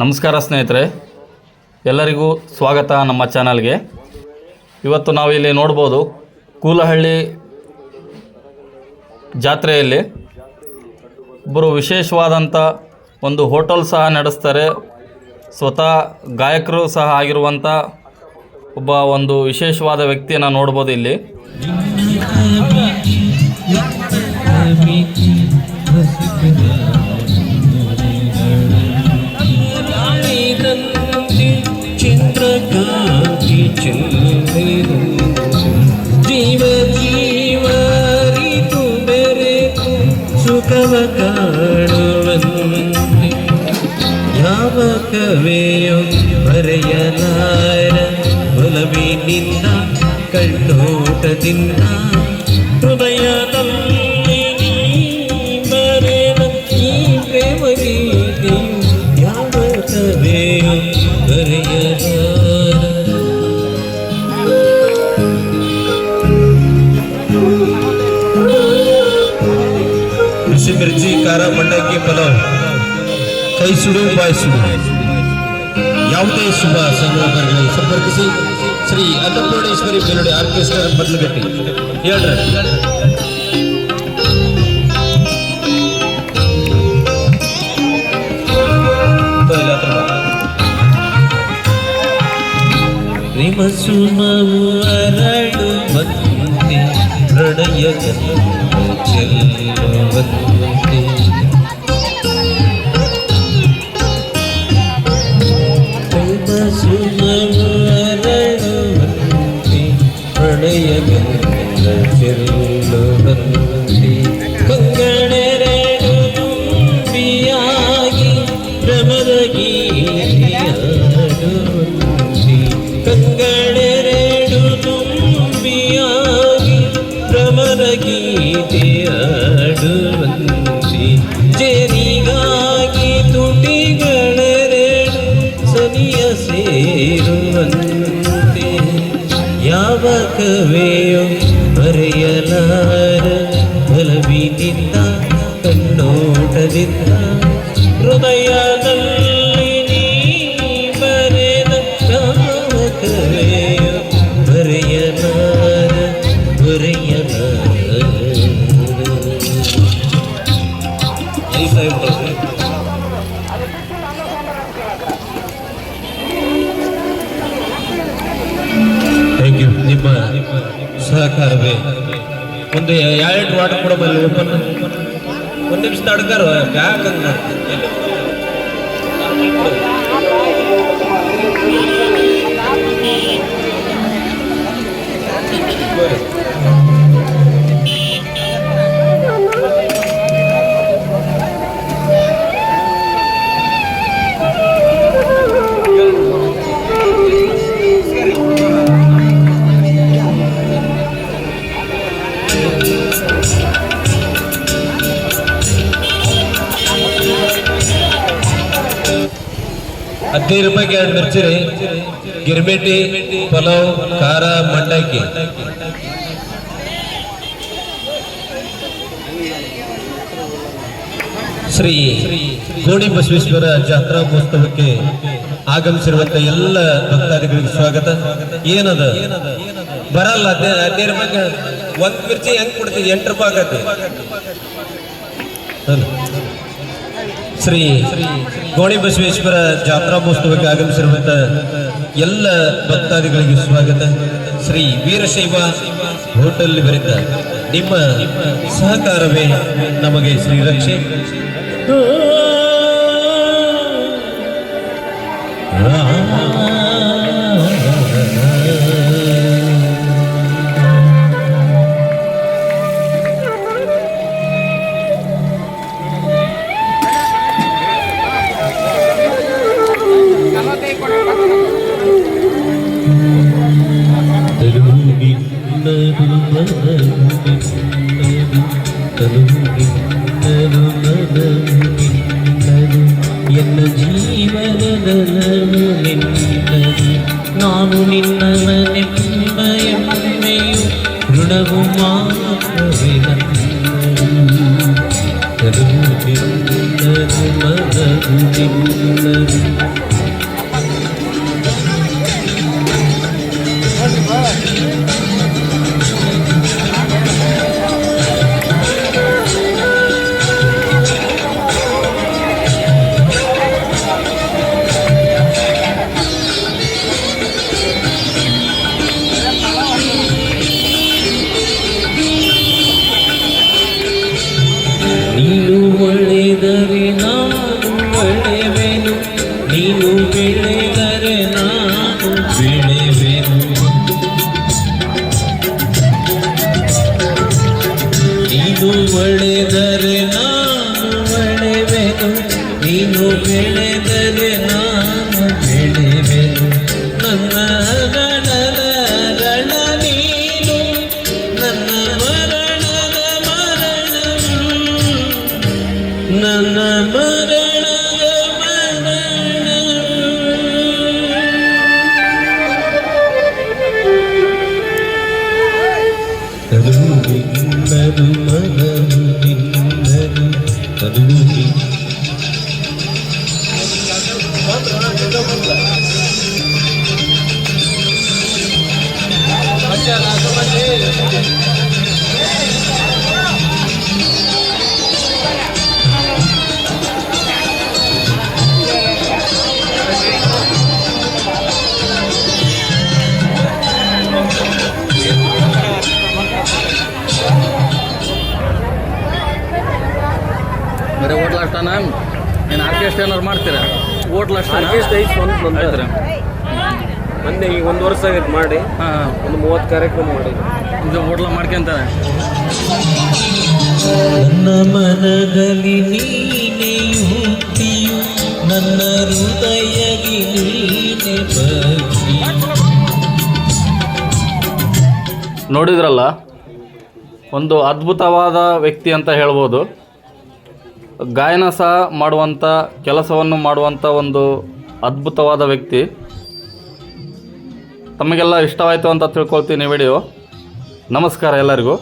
ನಮಸ್ಕಾರ ಸ್ನೇಹಿತರೆ, ಎಲ್ಲರಿಗೂ ಸ್ವಾಗತ ನಮ್ಮ ಚಾನಲ್ಗೆ. ಇವತ್ತು ನಾವು ಇಲ್ಲಿ ನೋಡ್ಬೋದು, ಕೂಲಹಳ್ಳಿ ಜಾತ್ರೆಯಲ್ಲಿ ಒಬ್ಬರು ವಿಶೇಷವಾದಂಥ ಒಂದು ಹೋಟೆಲ್ ಸಹ ನಡೆಸ್ತಾರೆ. ಸ್ವತಃ ಗಾಯಕರು ಸಹ ಆಗಿರುವಂಥ ಒಬ್ಬ ಒಂದು ವಿಶೇಷವಾದ ವ್ಯಕ್ತಿಯನ್ನು ನೋಡ್ಬೋದು ಇಲ್ಲಿ. ಜೀವ ಜೀವರಿತು ಬೆರೆತು ಸುಖವ ಕಾಣುವಂತೆ ಯಾವ ಕವೆಯೋ ಬರೆಯಲಾರ ಒಲವಿನಿಂದ ಕಣ್ಣೋಟದಿಂದ ಹೃದಯದಲ್ಲಿ ಬರೆದ ಈ ಪ್ರೇಮ ಗೀತೆಯು ಯಾವ ಕವೆಯೋ ಬರೆಯಲಾರ. मिर्ची ಕಾರ ಮಂಡಕ್ಕಿ ಪಲಾವ್ ಕೈ ಸುಡು ಬಾಯಿ ಸುಡು. ಯಾವುದೇ ಶುಭ ಸಂದರ್ಭಗಳಲ್ಲಿ ಸಂಪರ್ಕಿಸಿ ಶ್ರೀ ಅನ್ನಪೂರ್ಣೇಶ್ವರಿ ಮೆಲೋಡಿ ಆರ್ಕೆಸ್ಟ್ರಾ ಬದಲಗಟ್ಟಿ ಹೇಳ್ರಿ. ಪ್ರೇಮ ಸುಮವು ಅರಳು ಬಂತೆ ಪ್ರಣಯ ಚೆಲ್ಲುವಂತೆ ಪ್ರೇಮ ಸುಮವು ಅರಳುವಂತೆ ಪ್ರಣಯ ಚೆಲ್ಲುವಂತೆ ಕಂಗಳೆರಡು ತುಂಬಿಯಾಗಿ ಭ್ರಮದ ಗೀತೆಯಾಡುವಂತೆ ಕಂಗಳೆರಡು ತುಂಬಿಯಾಗಿ ಭ್ರಮದ ಗೀತೆಯಾಡುವಂತೆ ಜೇನಿಗಾಗಿ ತುಟಿಗಳೆರಡು ಸನಿಯ ಸೇರುವಂತೆ ಯಾವ ಕವೆಯೋ ಬರೆಯಲಾರ ಒಲವಿನಿಂದ ಕಣ್ಣೋಟದಿಂದ ಹೃದಯದಲ್ಲಿ ನೀ ಬರೆದ ಯಾವ ಕವೆಯೋ ಬರೆಯಲಾರ ಬರೆಯಲಾರ. Thank you. ನಿಮ್ಮ ಸಹಕಾರವೇ ಒಂದು 2 ವಾಟರ್ ಕೂಡ ಬರಲಿ. ಓಪನ್ ಒಂದು ನಿಮಿಷ ತಡ್ಕಾರ ಬ್ಯಾಕ್ ಹಂಗ ₹15 2 ಮಿರ್ಚಿ ರೀ, ಗಿರ್ಮಿಟಿ ಪಲಾವ್ ಖಾರ ಮಂಡಕ್ಕಿ. ಶ್ರೀ ಗೋಣಿ ಬಸವೇಶ್ವರ ಜಾತ್ರಾ ಮಹೋತ್ಸವಕ್ಕೆ ಆಗಮಿಸಿರುವಂತ ಎಲ್ಲ ಭಕ್ತಾದಿಗಳಿಗೆ ಸ್ವಾಗತ. ಏನದ ಬರಲ್ಲ ₹15 1 ಮಿರ್ಚಿ ಹೆಂಗ್ ಕೊಡ್ತೀವಿ? ₹8 ಆಗತ್ತೆ. ಶ್ರೀ ಗೋಣಿ ಬಸವೇಶ್ವರ ಜಾತ್ರಾ ಮಹೋತ್ಸವಕ್ಕೆ ಆಗಮಿಸಿರುವಂತ ಎಲ್ಲ ಭಕ್ತಾದಿಗಳಿಗೆ ಸ್ವಾಗತ. ಶ್ರೀ ವೀರಶೈವ ಹೋಟೆಲ್ ವಿರುದ್ಧ ನಿಮ್ಮ ಸಹಕಾರವೇ ನಮಗೆ ಶ್ರೀರಕ್ಷೆ. ಎನ್ನ ಜೀವನದಲ್ಲೂ ನಿನ್ನದು ನಾನು ನಿನ್ನವನೆಂಬ ಎಮ್ಮೆಯು ಋಣವು ಮಾತ್ರವೇ ನನ್ನದು. ನಿನ್ನದು ನೀನು ಒಳ್ಳೆದರೆ ನಾನು ಒಳ್ಳೆವೆನು ನೀನು ಬೆಳೆದರೆ ನಾನು ಬೆಳೆವೆನು ನೀನು ಒಳ್ಳೆದರೆ ನಾನು ಒಳ್ಳೆವೆನು ನೀನು ಬೆಳೆದರೆ ನಾನು ಬೆಳೆವೆನು ನನ್ನ ರಣದ ರಣ ನೀನು ನನ್ನ ಮರಣದ ಮರಣವು ನನ್ನ ಮರಣದ ಮರಣವು ನಿನ್ನದು ಮನವು ನಿನ್ನದು ತನುವು ಬರೀ ಹೋಟ್ಲ್ ಅಷ್ಟನ ಏನು ಆರ್ಕೆಸ್ಟ್ರಾ ಏನಾರು ಮಾಡ್ತೀರಾ? ಹೋಟ್ಲ್ ಅಷ್ಟ ಆರ್ಕೆಸ್ಟ್ರಾ ಐತೆ ಸ್ವಂತ ಆಯ್ತು. ಮೊನ್ನೆ ಈಗ 1 ವರ್ಷ ಆಗೈತೆ ಮಾಡಿ ಹಾಂ ಒಂದು 30 ಕಾರ್ಯಕ್ರಮ ಮಾಡಿ ಇದು ಹೋಟ್ಲ ಮಾಡ್ಕೊಂತಾನೆ. ನನ್ನ ಮನದಲ್ಲಿ ನೀನೆ ಹುಟ್ಟಿಯು ನನ್ನ ಹೃದಯಗಿ ನೀನೆ ಬಗ್ಗಿ ನೋಡಿದ್ರಲ್ಲ, ಒಂದು ಅದ್ಭುತವಾದ ವ್ಯಕ್ತಿ ಅಂತ ಹೇಳ್ಬೋದು. ಗಾಯನ ಸಹ ಮಾಡುವಂಥ ಕೆಲಸವನ್ನು ಮಾಡುವಂಥ ಒಂದು ಅದ್ಭುತವಾದ ವ್ಯಕ್ತಿ. ತಮಗೆಲ್ಲ ಇಷ್ಟವಾಯಿತು ಅಂತ ತಿಳ್ಕೊಳ್ತೀನಿ ವಿಡಿಯೋ. ನಮಸ್ಕಾರ ಎಲ್ಲರಿಗೂ.